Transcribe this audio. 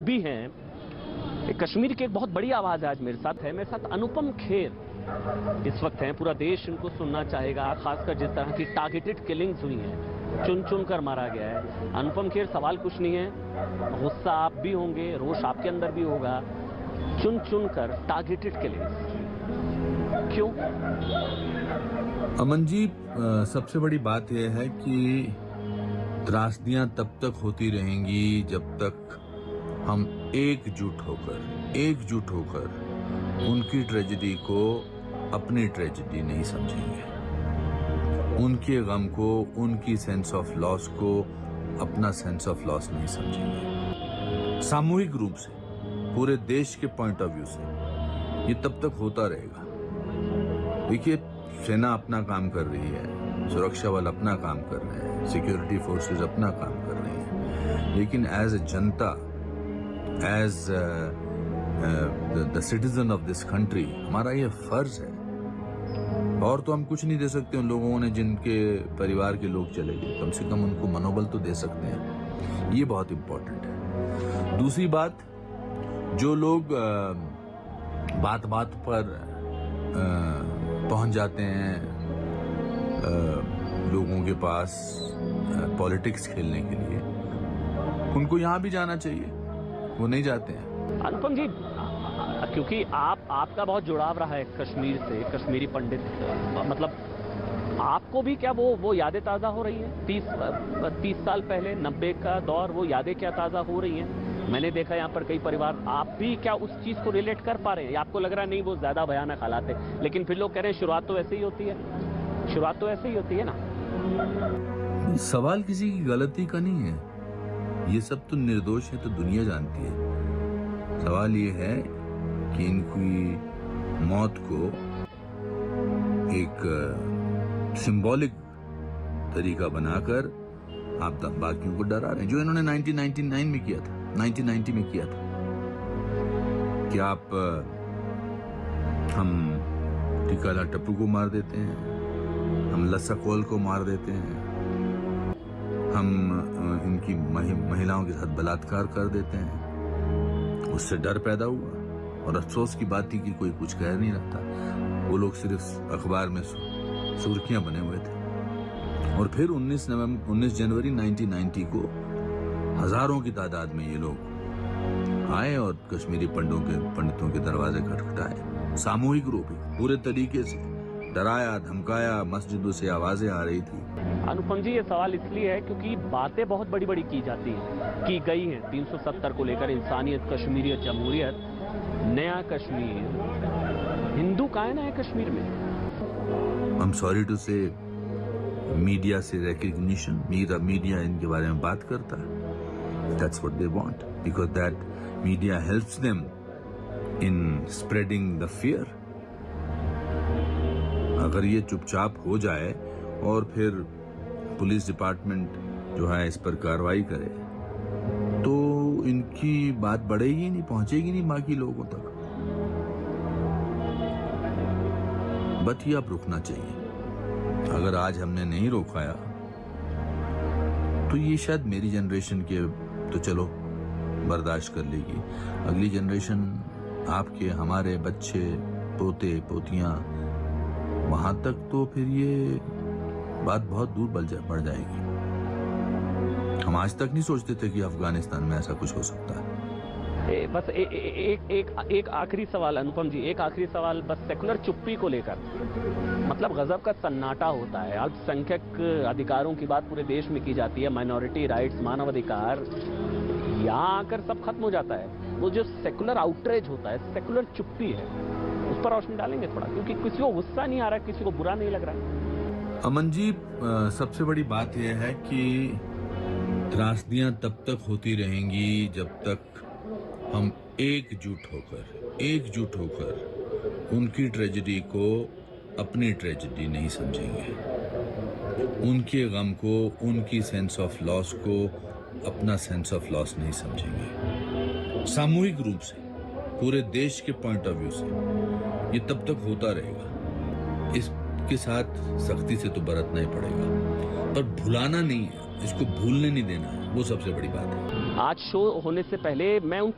भी हैं। कश्मीर की एक बहुत बड़ी आवाज आज मेरे साथ अनुपम खेर इस वक्त हैं। पूरा देश इनको सुनना चाहेगा, खासकर जिस तरह की टारगेटेड किलिंग्स हुई हैं, चुन चुन कर मारा गया है। अनुपम खेर, सवाल कुछ नहीं है, गुस्सा आप भी होंगे, रोष आपके अंदर भी होगा। चुन चुन कर टारगेटेड किलिंग्स क्यों? अमन जी, सबसे बड़ी बात यह है कि त्रासदियां तब तक होती रहेंगी जब तक हम एकजुट होकर उनकी ट्रेजेडी को अपनी ट्रेजेडी नहीं समझेंगे, उनके गम को, उनकी सेंस ऑफ लॉस को अपना सेंस ऑफ लॉस नहीं समझेंगे। सामूहिक रूप से, पूरे देश के पॉइंट ऑफ व्यू से ये तब तक होता रहेगा। देखिए, सेना अपना काम कर रही है, सुरक्षा बल अपना काम कर रहे हैं, सिक्योरिटी फोर्सेस अपना काम कर रही हैं, लेकिन एज ए जनता, as the citizen of this country, हमारा ये फर्ज है। और तो हम कुछ नहीं दे सकते उन लोगों ने जिनके परिवार के लोग चले गए, कम से कम उनको मनोबल तो दे सकते हैं। ये बहुत इंपॉर्टेंट है। दूसरी बात, जो लोग बात बात पर पहुंच जाते हैं लोगों के पास पॉलिटिक्स खेलने के लिए, उनको यहां भी जाना चाहिए, वो नहीं जाते हैं। अनुपम जी, क्योंकि आपका बहुत जुड़ाव रहा है कश्मीर से, कश्मीरी पंडित, मतलब आपको भी क्या वो यादें ताज़ा हो रही हैं? 30 साल पहले 90 का दौर, वो यादें क्या ताज़ा हो रही हैं? मैंने देखा यहाँ पर कई परिवार, आप भी क्या उस चीज़ को रिलेट कर पा रहे हैं? आपको लग रहा है नहीं वो ज़्यादा भयानक हालात है, लेकिन फिर लोग कह रहे हैं शुरुआत तो ऐसे ही होती है, शुरुआत तो ऐसे ही होती है ना। सवाल किसी की गलती का नहीं है, ये सब तो निर्दोष है, तो दुनिया जानती है। सवाल ये है कि इनकी मौत को एक सिंबॉलिक तरीका बनाकर आप बाकियों को डरा रहे हैं, जो इन्होंने 1990 में किया था। कि आप हम टिकाला टप्पू को मार देते हैं, हम लस्सा कोल को मार देते हैं, हम इनकी महिलाओं के साथ बलात्कार कर देते हैं। उससे डर पैदा हुआ, और अफसोस की बात थी कि कोई कुछ कह नहीं रहा। वो लोग सिर्फ अखबार में सुर्खियां बने हुए थे। और फिर 19 जनवरी 1990 को हजारों की तादाद में ये लोग आए और कश्मीरी पंडितों के दरवाजे खटखटाए, सामूहिक रूप में, पूरे तरीके से डराया, धमकाया, मस्जिदों से आवाजें आ रही थी। अनुपम जी, ये सवाल इसलिए है क्योंकि बातें बहुत बड़ी बड़ी की जाती हैं, की गई हैं 370 को लेकर, इंसानियत, कश्मीरियत, जमहूरियत, नया कश्मीर। हिंदू कहाँ है नया कश्मीर में? आई एम सॉरी टू से, मीडिया से रिकग्निशन, मीडिया इनके बारे में बात करता है। That's what they want, because that media helps them in spreading the fear. अगर ये चुपचाप हो जाए और फिर पुलिस डिपार्टमेंट जो है इस पर कार्रवाई करे, तो इनकी बात बढ़ेगी नहीं, पहुंचेगी नहीं बाकी लोगों तक। बट ये अब रुकना चाहिए। अगर आज हमने नहीं रोकाया तो ये शायद मेरी जनरेशन के तो चलो बर्दाश्त कर लेगी, अगली जनरेशन, आपके, हमारे बच्चे, पोते पोतियां, वहां तक तो फिर ये बात बहुत दूर बढ़ जाएगी। हम आज तक नहीं सोचते थे कि अफगानिस्तान में ऐसा कुछ हो सकता है। बस एक आखिरी सवाल अनुपम जी, एक आखिरी सवाल बस, सेकुलर चुप्पी को लेकर, मतलब गजब का सन्नाटा होता है। अल्पसंख्यक अधिकारों की बात पूरे देश में की जाती है, माइनॉरिटी राइट्स, मानव अधिकार, यहाँ आकर सब खत्म हो जाता है। वो जो सेकुलर आउटरीच होता है, सेकुलर चुप्पी है, उस पर रोशनी डालेंगे थोड़ा, क्योंकि किसी को गुस्सा नहीं आ रहा, किसी को बुरा नहीं लग रहा। अमन जी, सबसे बड़ी बात यह है कि त्रासदियां तब तक होती रहेंगी जब तक हम एकजुट होकर उनकी ट्रेजेडी को अपनी ट्रेजेडी नहीं समझेंगे, उनके गम को, उनकी सेंस ऑफ लॉस को अपना सेंस ऑफ लॉस नहीं समझेंगे। सामूहिक रूप से, पूरे देश के पॉइंट ऑफ व्यू से ये तब तक होता रहेगा। इसके साथ सख्ती से तो बरतना ही पड़ेगा, पर भुलाना नहीं है, इसको भूलने नहीं देना है, वो सबसे बड़ी बात है। आज शो होने से पहले मैं उन